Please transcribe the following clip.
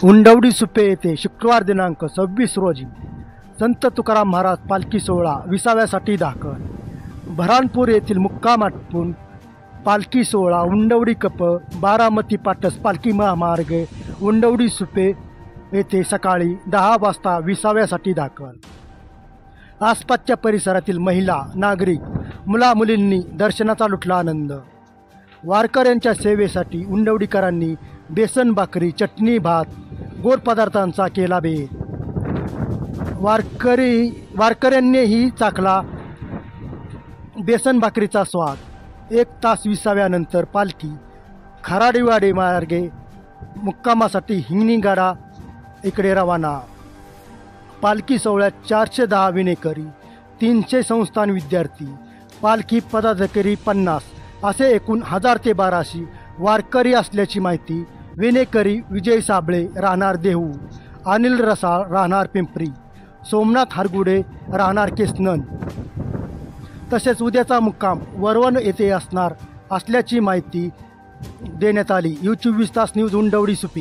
उंडवडी सुपे येथे शुक्रवार दिनांक 26 रोजी संत तुकाराम महाराज पालखी सोहळा विसाव्यासाठी दाखल. बऱ्हाणपूर येथील मुक्काम आटपून पालखी सोहळा उंडवडी कप बारामती पाटस पालखी महामार्ग उंडवडी सुपे येथे सकाळी 10 वाजता विसाव्यासाठी दाखल. आसपासच्या परिसरातील महिला, नागरिक, मुलामुलींनी दर्शनाचा लुटला आनंद. वारकऱ्यांच्या सेवेसाठी उंडवडीकरांनी बेसन भाकरी, चटणी, भात, गोड पदार्थांचा केला बेत. वारकऱ्यांनीही चाखला बेसन भाकरीचा स्वाद. 1 तास विसाव्यानंतर पालखी खराडीवाडी मार्गे मुक्कामासाठी हिंगणीगाडा इकडे रवाना. पालखी सोहळ्यात 410 विणेकरी, 300 संस्थान विद्यार्थी, पालखी पदाधिकारी 50 असे एकूण 1000 ते 1200 वारकरी असल्याची माहिती विणेकरी विजय साबळे राहणार देहू, अनिल रसाळ राहणार पिंपरी, सोमनाथ हरगुडे राहणार केसनन तसेच उद्याचा मुक्काम वरवण येथे असल्याची माहिती देण्यात आली. 24 तास न्यूज उंडवडी सुपी.